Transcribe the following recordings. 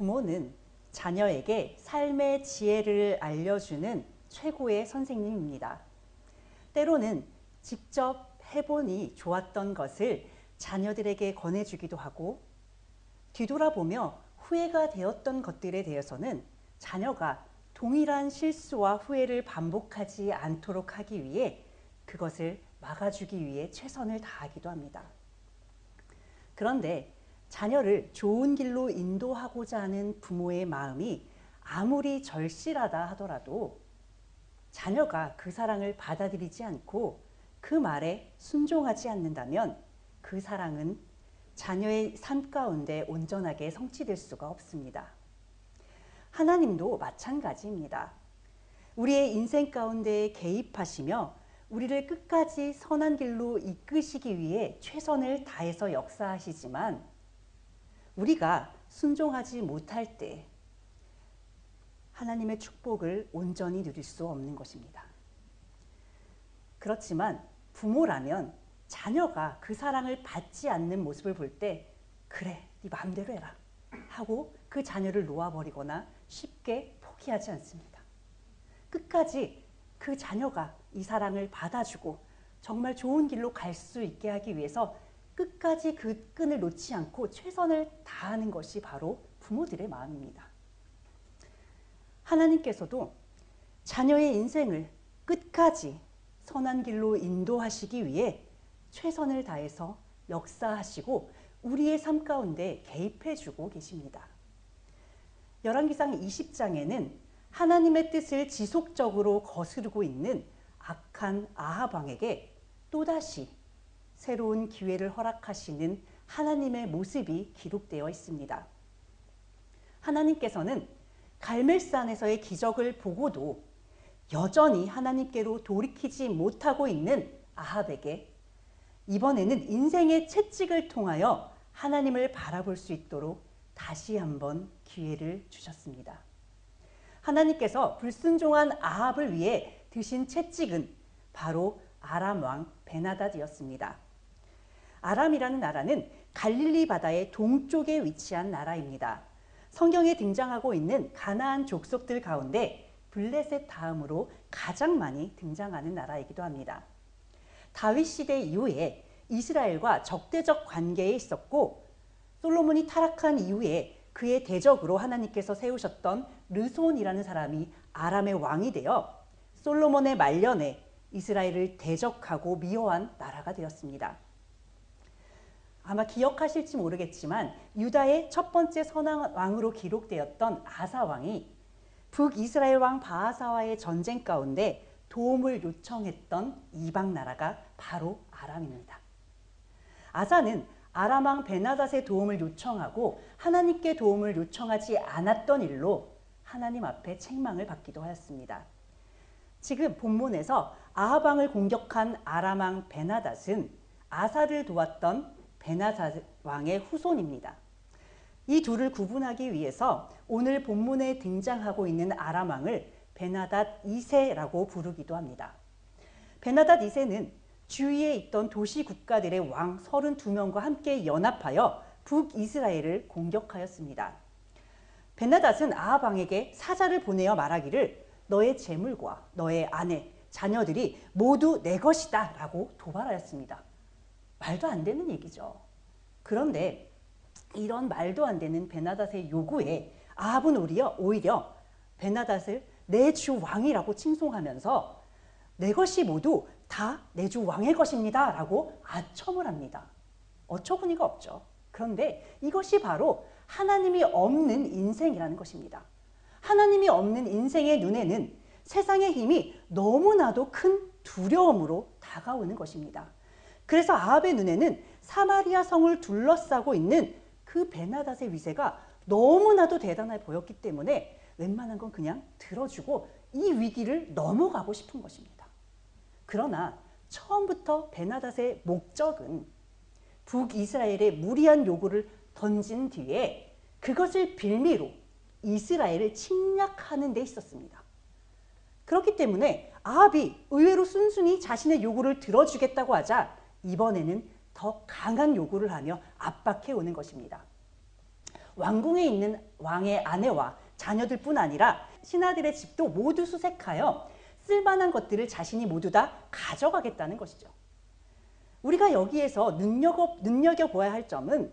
부모는 자녀에게 삶의 지혜를 알려주는 최고의 선생님입니다. 때로는 직접 해보니 좋았던 것을 자녀들에게 권해주기도 하고, 뒤돌아보며 후회가 되었던 것들에 대해서는 자녀가 동일한 실수와 후회를 반복하지 않도록 하기 위해 그것을 막아주기 위해 최선을 다하기도 합니다. 그런데 자녀를 좋은 길로 인도하고자 하는 부모의 마음이 아무리 절실하다 하더라도 자녀가 그 사랑을 받아들이지 않고 그 말에 순종하지 않는다면 그 사랑은 자녀의 삶 가운데 온전하게 성취될 수가 없습니다. 하나님도 마찬가지입니다. 우리의 인생 가운데 개입하시며 우리를 끝까지 선한 길로 이끄시기 위해 최선을 다해서 역사하시지만 우리가 순종하지 못할 때 하나님의 축복을 온전히 누릴 수 없는 것입니다. 그렇지만 부모라면 자녀가 그 사랑을 받지 않는 모습을 볼 때 그래, 네 마음대로 해라 하고 그 자녀를 놓아버리거나 쉽게 포기하지 않습니다. 끝까지 그 자녀가 이 사랑을 받아주고 정말 좋은 길로 갈 수 있게 하기 위해서 끝까지 그 끈을 놓지 않고 최선을 다하는 것이 바로 부모들의 마음입니다. 하나님께서도 자녀의 인생을 끝까지 선한 길로 인도하시기 위해 최선을 다해서 역사하시고 우리의 삶 가운데 개입해주고 계십니다. 열왕기상 20장에는 하나님의 뜻을 지속적으로 거스르고 있는 악한 아합 왕에게 또다시 새로운 기회를 허락하시는 하나님의 모습이 기록되어 있습니다. 하나님께서는 갈멜산에서의 기적을 보고도 여전히 하나님께로 돌이키지 못하고 있는 아합에게 이번에는 인생의 채찍을 통하여 하나님을 바라볼 수 있도록 다시 한번 기회를 주셨습니다. 하나님께서 불순종한 아합을 위해 드신 채찍은 바로 아람 왕 베나닷이었습니다. 아람이라는 나라는 갈릴리 바다의 동쪽에 위치한 나라입니다. 성경에 등장하고 있는 가나안 족속들 가운데 블레셋 다음으로 가장 많이 등장하는 나라이기도 합니다. 다윗 시대 이후에 이스라엘과 적대적 관계에 있었고 솔로몬이 타락한 이후에 그의 대적으로 하나님께서 세우셨던 르손이라는 사람이 아람의 왕이 되어 솔로몬의 말년에 이스라엘을 대적하고 미워한 나라가 되었습니다. 아마 기억하실지 모르겠지만 유다의 첫 번째 선한 왕으로 기록되었던 아사 왕이 북이스라엘 왕 바하사와의 전쟁 가운데 도움을 요청했던 이방 나라가 바로 아람입니다. 아사는 아람 왕 베나닷의 도움을 요청하고 하나님께 도움을 요청하지 않았던 일로 하나님 앞에 책망을 받기도 하였습니다. 지금 본문에서 아합 왕을 공격한 아람 왕 베나닷은 아사를 도왔던 베나닷 왕의 후손입니다. 이 둘을 구분하기 위해서 오늘 본문에 등장하고 있는 아람 왕을 베나닷 2세라고 부르기도 합니다. 베나닷 2세는 주위에 있던 도시 국가들의 왕 32명과 함께 연합하여 북이스라엘을 공격하였습니다. 베나닷은 아합 왕에게 사자를 보내어 말하기를 너의 재물과 너의 아내, 자녀들이 모두 내 것이다 라고 도발하였습니다. 말도 안 되는 얘기죠. 그런데 이런 말도 안 되는 베나닷의 요구에 아합은 오히려 베나닷을 내 주 왕이라고 칭송하면서 내 것이 모두 다 내 주 왕의 것입니다 라고 아첨을 합니다. 어처구니가 없죠. 그런데 이것이 바로 하나님이 없는 인생이라는 것입니다. 하나님이 없는 인생의 눈에는 세상의 힘이 너무나도 큰 두려움으로 다가오는 것입니다. 그래서 아합의 눈에는 사마리아 성을 둘러싸고 있는 그 베나닷의 위세가 너무나도 대단해 보였기 때문에 웬만한 건 그냥 들어주고 이 위기를 넘어가고 싶은 것입니다. 그러나 처음부터 베나닷의 목적은 북이스라엘의 무리한 요구를 던진 뒤에 그것을 빌미로 이스라엘을 침략하는 데 있었습니다. 그렇기 때문에 아합이 의외로 순순히 자신의 요구를 들어주겠다고 하자 이번에는 더 강한 요구를 하며 압박해 오는 것입니다. 왕궁에 있는 왕의 아내와 자녀들뿐 아니라 신하들의 집도 모두 수색하여 쓸만한 것들을 자신이 모두 다 가져가겠다는 것이죠. 우리가 여기에서 눈여겨보아야 할 점은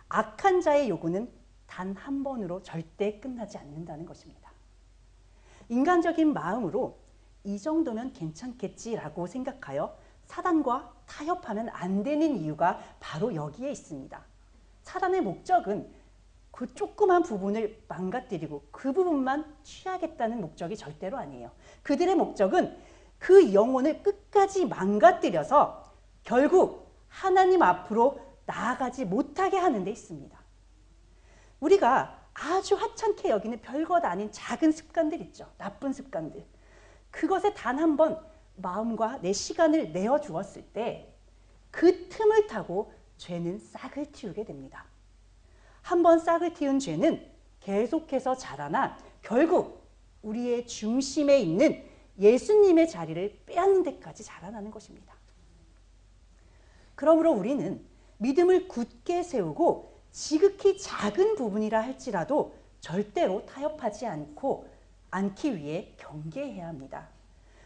악한 자의 요구는 단 한 번으로 절대 끝나지 않는다는 것입니다. 인간적인 마음으로 이 정도면 괜찮겠지라고 생각하여 사단과 타협하면 안 되는 이유가 바로 여기에 있습니다. 사단의 목적은 그 조그만 부분을 망가뜨리고 그 부분만 취하겠다는 목적이 절대로 아니에요. 그들의 목적은 그 영혼을 끝까지 망가뜨려서 결국 하나님 앞으로 나아가지 못하게 하는 데 있습니다. 우리가 아주 하찮게 여기는 별것 아닌 작은 습관들 있죠. 나쁜 습관들. 그것에 단 한 번 마음과 내 시간을 내어주었을 때 그 틈을 타고 죄는 싹을 틔우게 됩니다. 한 번 싹을 틔운 죄는 계속해서 자라나 결국 우리의 중심에 있는 예수님의 자리를 빼앗는 데까지 자라나는 것입니다. 그러므로 우리는 믿음을 굳게 세우고 지극히 작은 부분이라 할지라도 절대로 타협하지 않기 위해 경계해야 합니다.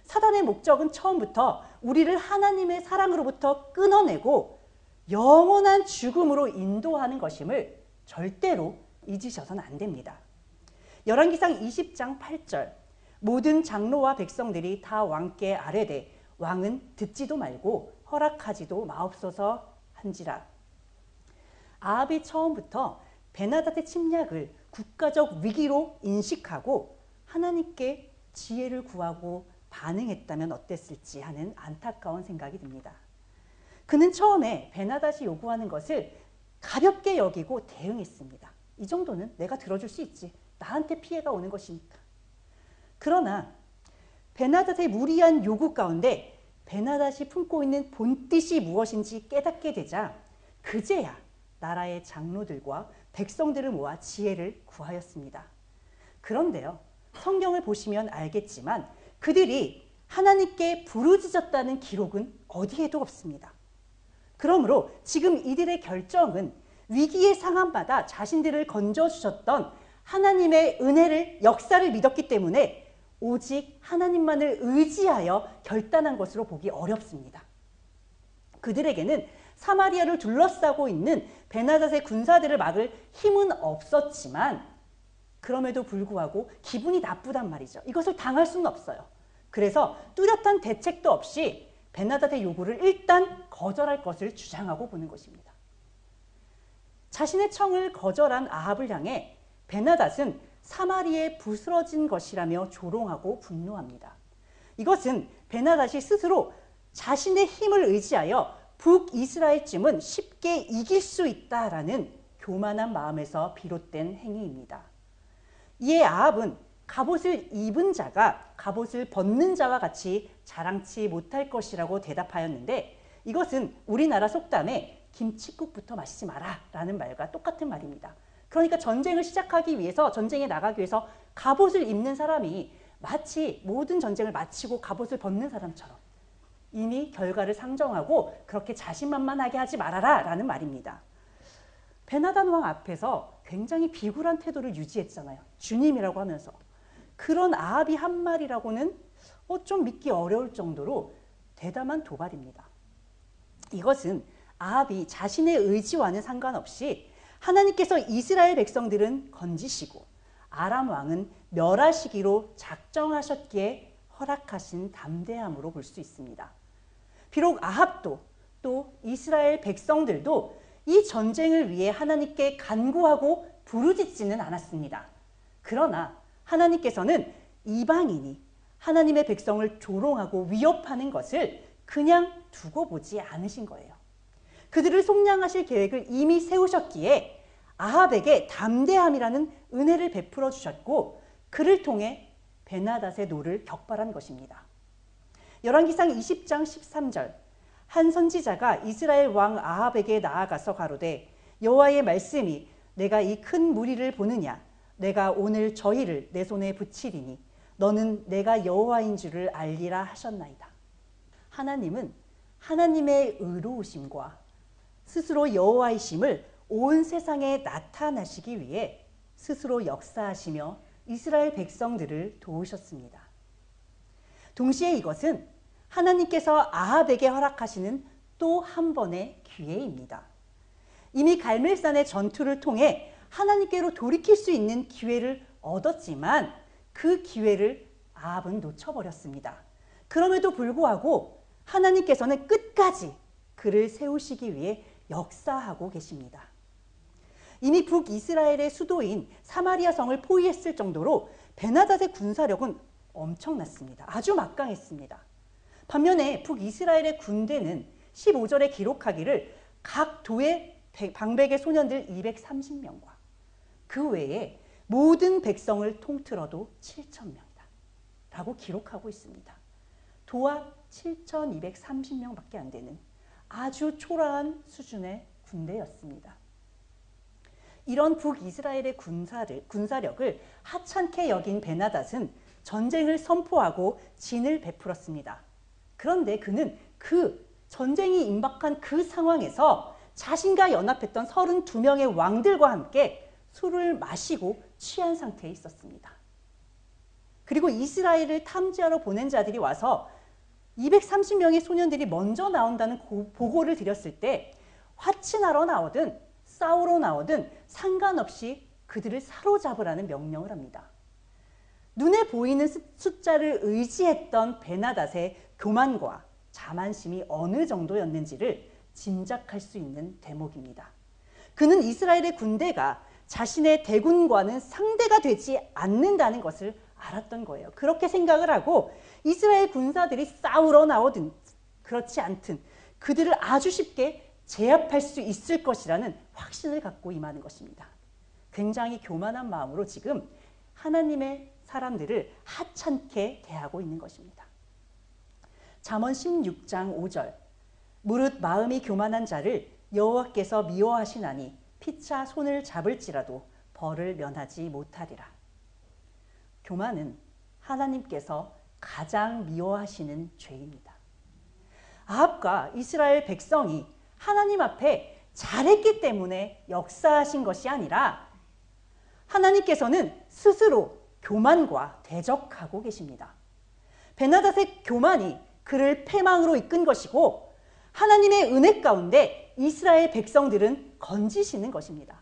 사단의 목적은 처음부터 우리를 하나님의 사랑으로부터 끊어내고 영원한 죽음으로 인도하는 것임을 절대로 잊으셔서는 안 됩니다. 열왕기상 20장 8절 모든 장로와 백성들이 다 왕께 아뢰되 왕은 듣지도 말고 허락하지도 마옵소서 한지라. 아합이 처음부터 베나닷의 침략을 국가적 위기로 인식하고 하나님께 지혜를 구하고 반응했다면 어땠을지 하는 안타까운 생각이 듭니다. 그는 처음에 베나닷이 요구하는 것을 가볍게 여기고 대응했습니다. 이 정도는 내가 들어줄 수 있지. 나한테 피해가 오는 것이니까. 그러나 베나닷의 무리한 요구 가운데 베나닷이 품고 있는 본뜻이 무엇인지 깨닫게 되자 그제야 나라의 장로들과 백성들을 모아 지혜를 구하였습니다. 그런데요, 성경을 보시면 알겠지만 그들이 하나님께 부르짖었다는 기록은 어디에도 없습니다. 그러므로 지금 이들의 결정은 위기의 상황마다 자신들을 건져주셨던 하나님의 은혜를 역사를 믿었기 때문에 오직 하나님만을 의지하여 결단한 것으로 보기 어렵습니다. 그들에게는 사마리아를 둘러싸고 있는 베나닷의 군사들을 막을 힘은 없었지만 그럼에도 불구하고 기분이 나쁘단 말이죠. 이것을 당할 수는 없어요. 그래서 뚜렷한 대책도 없이 베나닷의 요구를 일단 거절할 것을 주장하고 보는 것입니다. 자신의 청을 거절한 아합을 향해 베나닷은 사마리아에 부스러진 것이라며 조롱하고 분노합니다. 이것은 베나닷이 스스로 자신의 힘을 의지하여 북이스라엘쯤은 쉽게 이길 수 있다라는 교만한 마음에서 비롯된 행위입니다. 이에 아합은 갑옷을 입은 자가 갑옷을 벗는 자와 같이 자랑치 못할 것이라고 대답하였는데 이것은 우리나라 속담에 김칫국부터 마시지 마라 라는 말과 똑같은 말입니다. 그러니까 전쟁을 시작하기 위해서 전쟁에 나가기 위해서 갑옷을 입는 사람이 마치 모든 전쟁을 마치고 갑옷을 벗는 사람처럼 이미 결과를 상정하고 그렇게 자신만만하게 하지 말아라 라는 말입니다. 베나닷 왕 앞에서 굉장히 비굴한 태도를 유지했잖아요. 주님이라고 하면서. 그런 아합이 한 말이라고는 좀 믿기 어려울 정도로 대담한 도발입니다. 이것은 아합이 자신의 의지와는 상관없이 하나님께서 이스라엘 백성들은 건지시고 아람 왕은 멸하시기로 작정하셨기에 허락하신 담대함으로 볼 수 있습니다. 비록 아합도 또 이스라엘 백성들도 이 전쟁을 위해 하나님께 간구하고 부르짖지는 않았습니다. 그러나 하나님께서는 이방인이 하나님의 백성을 조롱하고 위협하는 것을 그냥 두고 보지 않으신 거예요. 그들을 속량하실 계획을 이미 세우셨기에 아합에게 담대함이라는 은혜를 베풀어 주셨고 그를 통해 베나닷의 노를 격발한 것입니다. 열왕기상 20장 13절 한 선지자가 이스라엘 왕 아합에게 나아가서 가로되 여호와의 말씀이 내가 이 큰 무리를 보느냐 내가 오늘 저희를 내 손에 붙이리니 너는 내가 여호와인 줄을 알리라 하셨나이다. 하나님은 하나님의 의로우심과 스스로 여호와이심을 온 세상에 나타나시기 위해 스스로 역사하시며 이스라엘 백성들을 도우셨습니다. 동시에 이것은 하나님께서 아합에게 허락하시는 또 한 번의 기회입니다. 이미 갈멜산의 전투를 통해 하나님께로 돌이킬 수 있는 기회를 얻었지만 그 기회를 아합은 놓쳐버렸습니다. 그럼에도 불구하고 하나님께서는 끝까지 그를 세우시기 위해 역사하고 계십니다. 이미 북이스라엘의 수도인 사마리아 성을 포위했을 정도로 베나닷의 군사력은 엄청났습니다. 아주 막강했습니다. 반면에 북이스라엘의 군대는 15절에 기록하기를 각 도의 방백의 소년들 230명과 그 외에 모든 백성을 통틀어도 7,000명이다 라고 기록하고 있습니다. 도합 7,230명밖에 안 되는 아주 초라한 수준의 군대였습니다. 이런 북이스라엘의 군사력을 하찮게 여긴 베나닷은 전쟁을 선포하고 진을 베풀었습니다. 그런데 그는 그 전쟁이 임박한 그 상황에서 자신과 연합했던 32명의 왕들과 함께 술을 마시고 취한 상태에 있었습니다. 그리고 이스라엘을 탐지하러 보낸 자들이 와서 230명의 소년들이 먼저 나온다는 보고를 드렸을 때 화친하러 나오든 싸우러 나오든 상관없이 그들을 사로잡으라는 명령을 합니다. 눈에 보이는 숫자를 의지했던 베나닷의 교만과 자만심이 어느 정도였는지를 짐작할 수 있는 대목입니다. 그는 이스라엘의 군대가 자신의 대군과는 상대가 되지 않는다는 것을 알았던 거예요. 그렇게 생각을 하고 이스라엘 군사들이 싸우러 나오든 그렇지 않든 그들을 아주 쉽게 제압할 수 있을 것이라는 확신을 갖고 임하는 것입니다. 굉장히 교만한 마음으로 지금 하나님의 사람들을 하찮게 대하고 있는 것입니다. 잠언 16장 5절 무릇 마음이 교만한 자를 여호와께서 미워하시나니 피차 손을 잡을지라도 벌을 면하지 못하리라. 교만은 하나님께서 가장 미워하시는 죄입니다. 아합과 이스라엘 백성이 하나님 앞에 잘했기 때문에 역사하신 것이 아니라 하나님께서는 스스로 교만과 대적하고 계십니다. 베나닷의 교만이 그를 패망으로 이끈 것이고 하나님의 은혜 가운데 이스라엘 백성들은 건지시는 것입니다.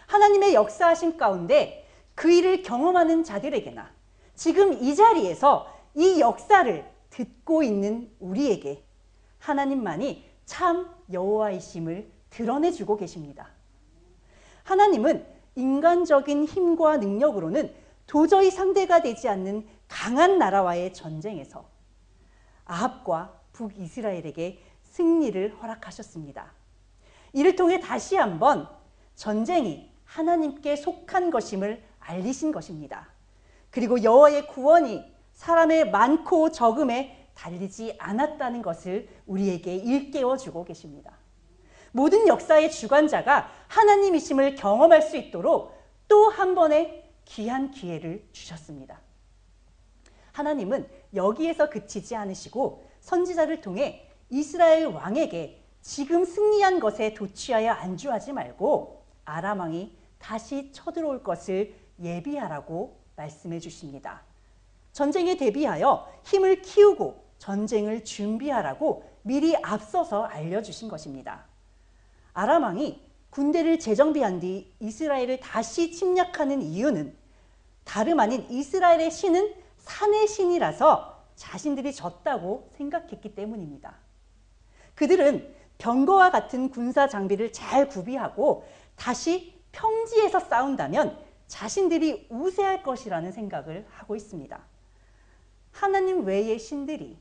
하나님의 역사하심 가운데 그 일을 경험하는 자들에게나 지금 이 자리에서 이 역사를 듣고 있는 우리에게 하나님만이 참 여호와이심을 드러내주고 계십니다. 하나님은 인간적인 힘과 능력으로는 도저히 상대가 되지 않는 강한 나라와의 전쟁에서 아합과 북이스라엘에게 승리를 허락하셨습니다. 이를 통해 다시 한번 전쟁이 하나님께 속한 것임을 알리신 것입니다. 그리고 여호와의 구원이 사람의 많고 적음에 달리지 않았다는 것을 우리에게 일깨워 주고 계십니다. 모든 역사의 주관자가 하나님이심을 경험할 수 있도록 또 한 번의 귀한 기회를 주셨습니다. 하나님은 여기에서 그치지 않으시고 선지자를 통해 이스라엘 왕에게 지금 승리한 것에 도취하여 안주하지 말고 아람 왕이 다시 쳐들어올 것을 예비하라고 말씀해 주십니다. 전쟁에 대비하여 힘을 키우고 전쟁을 준비하라고 미리 앞서서 알려주신 것입니다. 아람 왕이 군대를 재정비한 뒤 이스라엘을 다시 침략하는 이유는 다름 아닌 이스라엘의 신은 산의 신이라서 자신들이 졌다고 생각했기 때문입니다. 그들은 병거와 같은 군사 장비를 잘 구비하고 다시 평지에서 싸운다면 자신들이 우세할 것이라는 생각을 하고 있습니다. 하나님 외의 신들이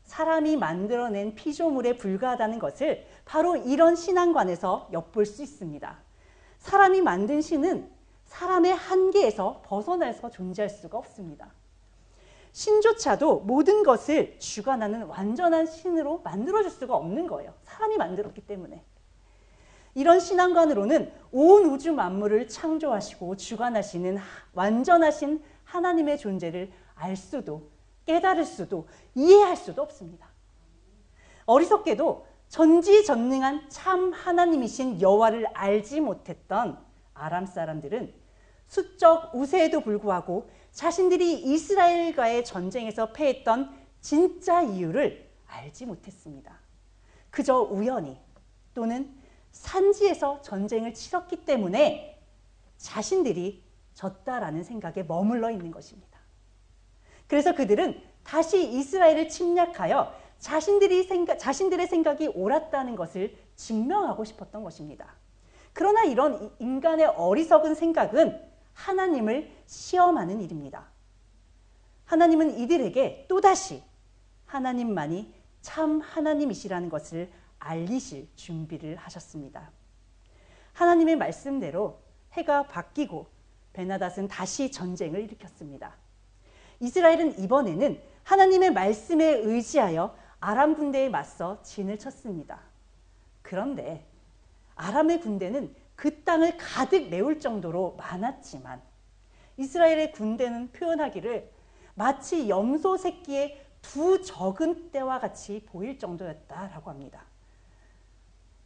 사람이 만들어낸 피조물에 불과하다는 것을 바로 이런 신앙관에서 엿볼 수 있습니다. 사람이 만든 신은 사람의 한계에서 벗어나서 존재할 수가 없습니다. 신조차도 모든 것을 주관하는 완전한 신으로 만들어줄 수가 없는 거예요. 사람이 만들었기 때문에. 이런 신앙관으로는 온 우주 만물을 창조하시고 주관하시는 완전하신 하나님의 존재를 알 수도 깨달을 수도 이해할 수도 없습니다. 어리석게도 전지전능한 참 하나님이신 여호와를 알지 못했던 아람 사람들은 수적 우세에도 불구하고 자신들이 이스라엘과의 전쟁에서 패했던 진짜 이유를 알지 못했습니다. 그저 우연히 또는 산지에서 전쟁을 치렀기 때문에 자신들이 졌다라는 생각에 머물러 있는 것입니다. 그래서 그들은 다시 이스라엘을 침략하여 자신들의 생각이 옳았다는 것을 증명하고 싶었던 것입니다. 그러나 이런 인간의 어리석은 생각은 하나님을 시험하는 일입니다. 하나님은 이들에게 또다시 하나님만이 참 하나님이시라는 것을 알리실 준비를 하셨습니다. 하나님의 말씀대로 해가 바뀌고 베나닷은 다시 전쟁을 일으켰습니다. 이스라엘은 이번에는 하나님의 말씀에 의지하여 아람 군대에 맞서 진을 쳤습니다. 그런데 아람의 군대는 그 땅을 가득 메울 정도로 많았지만 이스라엘의 군대는 표현하기를 마치 염소 새끼의 두 적은 떼와 같이 보일 정도였다라고 합니다.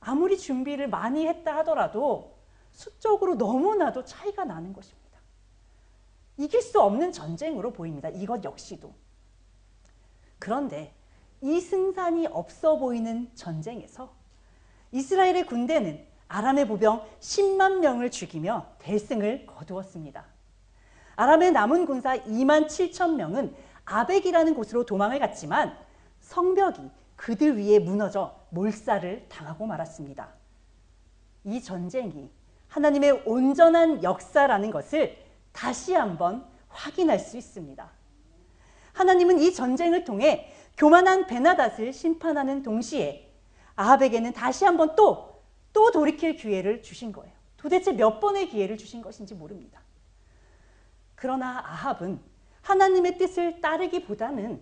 아무리 준비를 많이 했다 하더라도 수적으로 너무나도 차이가 나는 것입니다. 이길 수 없는 전쟁으로 보입니다. 이것 역시도. 그런데 이 승산이 없어 보이는 전쟁에서 이스라엘의 군대는 아람의 보병 10만 명을 죽이며 대승을 거두었습니다. 아람의 남은 군사 2만 7천 명은 아벡이라는 곳으로 도망을 갔지만 성벽이 그들 위에 무너져 몰살을 당하고 말았습니다. 이 전쟁이 하나님의 온전한 역사라는 것을 다시 한번 확인할 수 있습니다. 하나님은 이 전쟁을 통해 교만한 베나닷을 심판하는 동시에 아합에게는 다시 한번 또 돌이킬 기회를 주신 거예요. 도대체 몇 번의 기회를 주신 것인지 모릅니다. 그러나 아합은 하나님의 뜻을 따르기보다는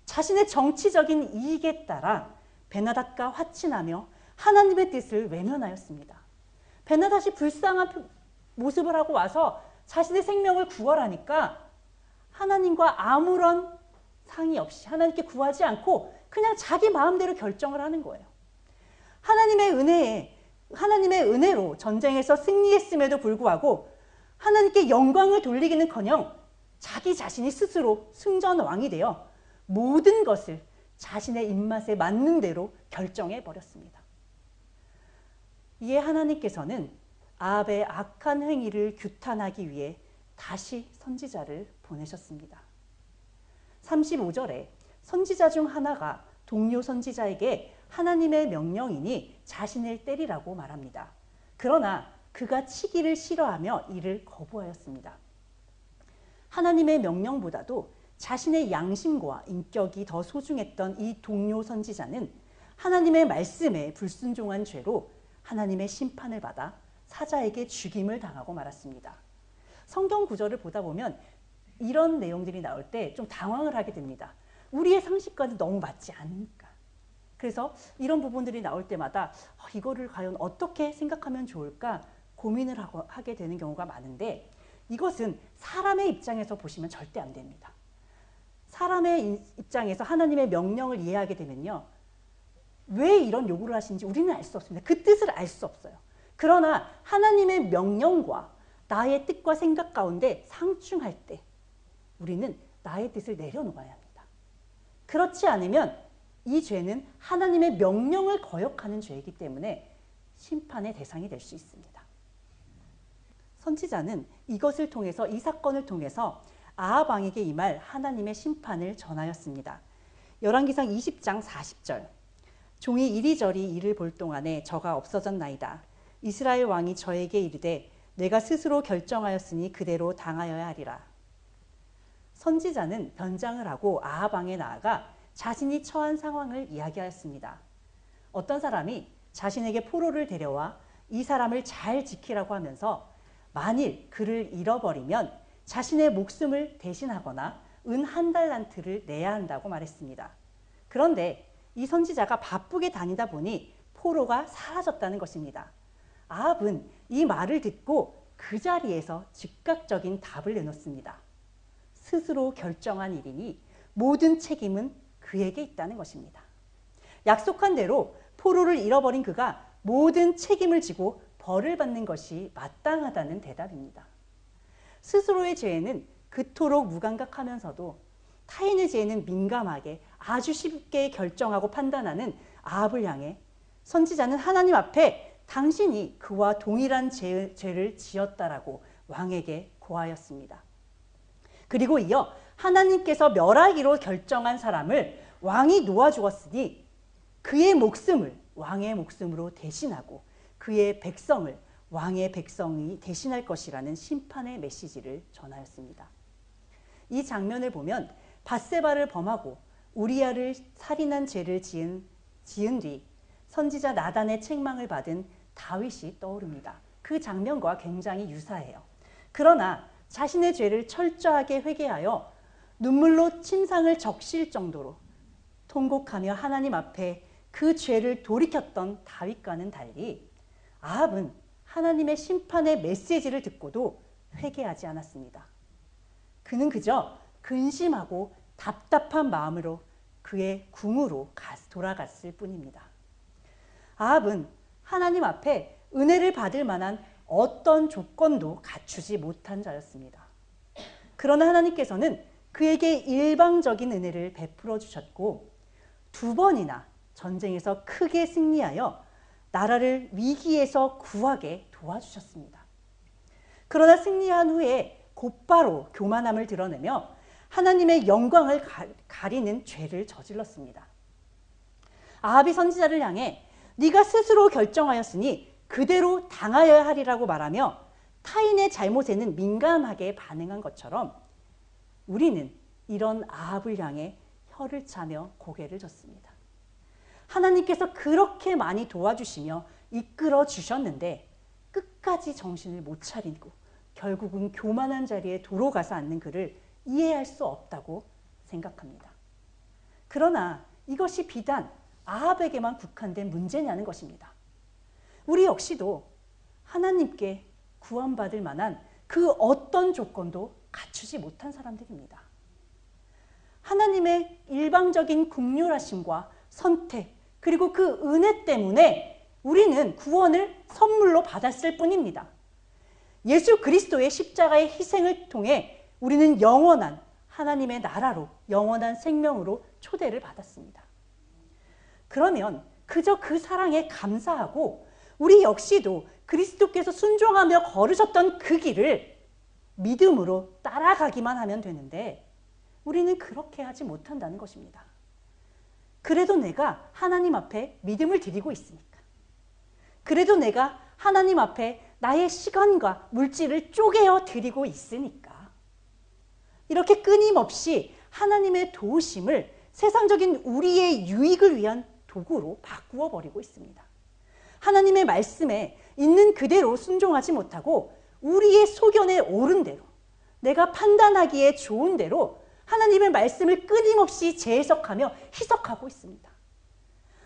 자신의 정치적인 이익에 따라 베나닷과 화친하며 하나님의 뜻을 외면하였습니다. 베나닷이 불쌍한 모습을 하고 와서 자신의 생명을 구하라니까 하나님과 아무런 상의 없이 하나님께 구하지 않고 그냥 자기 마음대로 결정을 하는 거예요. 하나님의 은혜로 전쟁에서 승리했음에도 불구하고 하나님께 영광을 돌리기는커녕 자기 자신이 스스로 승전왕이 되어 모든 것을 자신의 입맛에 맞는 대로 결정해 버렸습니다. 이에 하나님께서는 아합의 악한 행위를 규탄하기 위해 다시 선지자를 보내셨습니다. 35절에 선지자 중 하나가 동료 선지자에게 하나님의 명령이니 자신을 때리라고 말합니다. 그러나 그가 치기를 싫어하며 이를 거부하였습니다. 하나님의 명령보다도 자신의 양심과 인격이 더 소중했던 이 동료 선지자는 하나님의 말씀에 불순종한 죄로 하나님의 심판을 받아 사자에게 죽임을 당하고 말았습니다. 성경 구절을 보다 보면 이런 내용들이 나올 때 좀 당황을 하게 됩니다. 우리의 상식과는 너무 맞지 않으니까. 그래서 이런 부분들이 나올 때마다 이거를 과연 어떻게 생각하면 좋을까 고민을 하게 되는 경우가 많은데 이것은 사람의 입장에서 보시면 절대 안 됩니다. 사람의 입장에서 하나님의 명령을 이해하게 되면요. 왜 이런 요구를 하시는지 우리는 알 수 없습니다. 그 뜻을 알 수 없어요. 그러나 하나님의 명령과 나의 뜻과 생각 가운데 상충할 때 우리는 나의 뜻을 내려놓아야 합니다. 그렇지 않으면 이 죄는 하나님의 명령을 거역하는 죄이기 때문에 심판의 대상이 될 수 있습니다. 선지자는 이것을 통해서 이 사건을 통해서 아합 왕에게 임할 하나님의 심판을 전하였습니다. 열왕기상 20장 40절 종이 이리저리 이를 볼 동안에 저가 없어졌나이다. 이스라엘 왕이 저에게 이르되 내가 스스로 결정하였으니 그대로 당하여야 하리라. 선지자는 변장을 하고 아합 왕에 나아가 자신이 처한 상황을 이야기하였습니다. 어떤 사람이 자신에게 포로를 데려와 이 사람을 잘 지키라고 하면서 만일 그를 잃어버리면 자신의 목숨을 대신하거나 은 1달란트를 내야 한다고 말했습니다. 그런데 이 선지자가 바쁘게 다니다 보니 포로가 사라졌다는 것입니다. 아합은 이 말을 듣고 그 자리에서 즉각적인 답을 내놓습니다. 스스로 결정한 일이니 모든 책임은 그에게 있다는 것입니다. 약속한 대로 포로를 잃어버린 그가 모든 책임을 지고 벌을 받는 것이 마땅하다는 대답입니다. 스스로의 죄에는 그토록 무감각하면서도 타인의 죄에는 민감하게 아주 쉽게 결정하고 판단하는 아합을 향해 선지자는 하나님 앞에 당신이 그와 동일한 죄를 지었다라고 왕에게 고하였습니다. 그리고 이어 하나님께서 멸하기로 결정한 사람을 왕이 놓아주었으니 그의 목숨을 왕의 목숨으로 대신하고 그의 백성을 왕의 백성이 대신할 것이라는 심판의 메시지를 전하였습니다. 이 장면을 보면 밧세바를 범하고 우리아를 살인한 죄를 지은 뒤 선지자 나단의 책망을 받은 다윗이 떠오릅니다. 그 장면과 굉장히 유사해요. 그러나 자신의 죄를 철저하게 회개하여 눈물로 침상을 적실 정도로 통곡하며 하나님 앞에 그 죄를 돌이켰던 다윗과는 달리 아합은 하나님의 심판의 메시지를 듣고도 회개하지 않았습니다. 그는 그저 근심하고 답답한 마음으로 그의 궁으로 돌아갔을 뿐입니다. 아합은 하나님 앞에 은혜를 받을 만한 어떤 조건도 갖추지 못한 자였습니다. 그러나 하나님께서는 그에게 일방적인 은혜를 베풀어 주셨고 2번이나 전쟁에서 크게 승리하여 나라를 위기에서 구하게 도와주셨습니다. 그러나 승리한 후에 곧바로 교만함을 드러내며 하나님의 영광을 가리는 죄를 저질렀습니다. 아합이 선지자를 향해 네가 스스로 결정하였으니 그대로 당하여야 하리라고 말하며 타인의 잘못에는 민감하게 반응한 것처럼 우리는 이런 아합을 향해 혀를 차며 고개를 젓습니다. 하나님께서 그렇게 많이 도와주시며 이끌어 주셨는데 끝까지 정신을 못 차리고 결국은 교만한 자리에 도로 가서 앉는 그를 이해할 수 없다고 생각합니다. 그러나 이것이 비단 아합에게만 국한된 문제냐는 것입니다. 우리 역시도 하나님께 구원받을 만한 그 어떤 조건도 갖추지 못한 사람들입니다. 하나님의 일방적인 긍휼하심과 선택 그리고 그 은혜 때문에 우리는 구원을 선물로 받았을 뿐입니다. 예수 그리스도의 십자가의 희생을 통해 우리는 영원한 하나님의 나라로 영원한 생명으로 초대를 받았습니다. 그러면 그저 그 사랑에 감사하고 우리 역시도 그리스도께서 순종하며 걸으셨던 그 길을 믿음으로 따라가기만 하면 되는데 우리는 그렇게 하지 못한다는 것입니다. 그래도 내가 하나님 앞에 믿음을 드리고 있으니까. 그래도 내가 하나님 앞에 나의 시간과 물질을 쪼개어 드리고 있으니까. 이렇게 끊임없이 하나님의 도우심을 세상적인 우리의 유익을 위한 도구로 바꾸어 버리고 있습니다. 하나님의 말씀에 있는 그대로 순종하지 못하고 우리의 소견에 옳은 대로 내가 판단하기에 좋은 대로 하나님의 말씀을 끊임없이 재해석하며 희석하고 있습니다.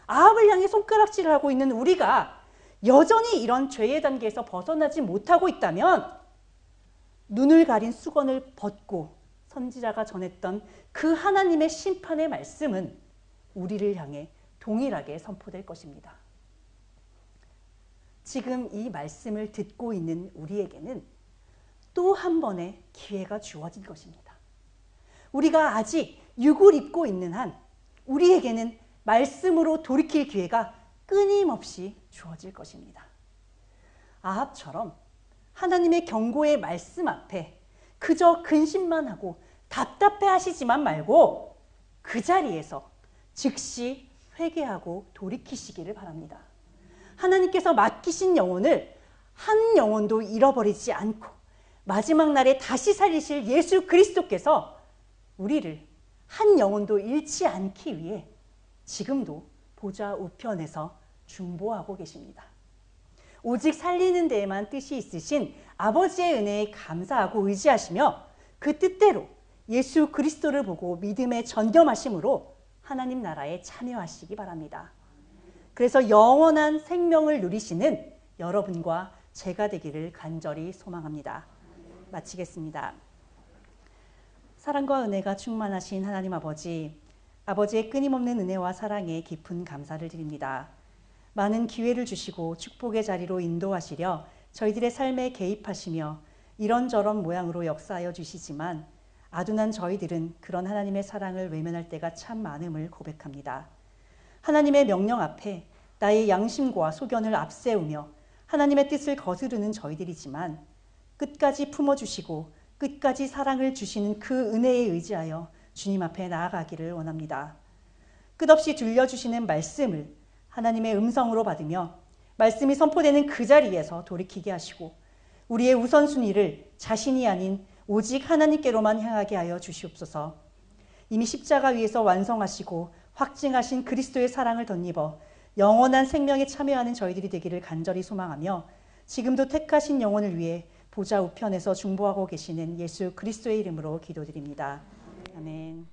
아합을 향해 손가락질을 하고 있는 우리가 여전히 이런 죄의 단계에서 벗어나지 못하고 있다면 눈을 가린 수건을 벗고 선지자가 전했던 그 하나님의 심판의 말씀은 우리를 향해 동일하게 선포될 것입니다. 지금 이 말씀을 듣고 있는 우리에게는 또 한 번의 기회가 주어질 것입니다. 우리가 아직 육을 입고 있는 한 우리에게는 말씀으로 돌이킬 기회가 끊임없이 주어질 것입니다. 아합처럼 하나님의 경고의 말씀 앞에 그저 근심만 하고 답답해 하시지만 말고 그 자리에서 즉시 회개하고 돌이키시기를 바랍니다. 하나님께서 맡기신 영혼을 한 영혼도 잃어버리지 않고 마지막 날에 다시 살리실 예수 그리스도께서 우리를 한 영혼도 잃지 않기 위해 지금도 보좌 우편에서 중보하고 계십니다. 오직 살리는 데에만 뜻이 있으신 아버지의 은혜에 감사하고 의지하시며 그 뜻대로 예수 그리스도를 보고 믿음에 전념하심으로 하나님 나라에 참여하시기 바랍니다. 그래서 영원한 생명을 누리시는 여러분과 제가 되기를 간절히 소망합니다. 마치겠습니다. 사랑과 은혜가 충만하신 하나님 아버지, 아버지의 끊임없는 은혜와 사랑에 깊은 감사를 드립니다. 많은 기회를 주시고 축복의 자리로 인도하시려 저희들의 삶에 개입하시며 이런저런 모양으로 역사하여 주시지만 아둔한 저희들은 그런 하나님의 사랑을 외면할 때가 참 많음을 고백합니다. 하나님의 명령 앞에 나의 양심과 소견을 앞세우며 하나님의 뜻을 거스르는 저희들이지만 끝까지 품어주시고 끝까지 사랑을 주시는 그 은혜에 의지하여 주님 앞에 나아가기를 원합니다. 끝없이 들려주시는 말씀을 하나님의 음성으로 받으며 말씀이 선포되는 그 자리에서 돌이키게 하시고 우리의 우선순위를 자신이 아닌 오직 하나님께로만 향하게 하여 주시옵소서. 이미 십자가 위에서 완성하시고 확증하신 그리스도의 사랑을 덧입어 영원한 생명에 참여하는 저희들이 되기를 간절히 소망하며 지금도 택하신 영혼을 위해 보좌 우편에서 중보하고 계시는 예수 그리스도의 이름으로 기도드립니다. 아멘.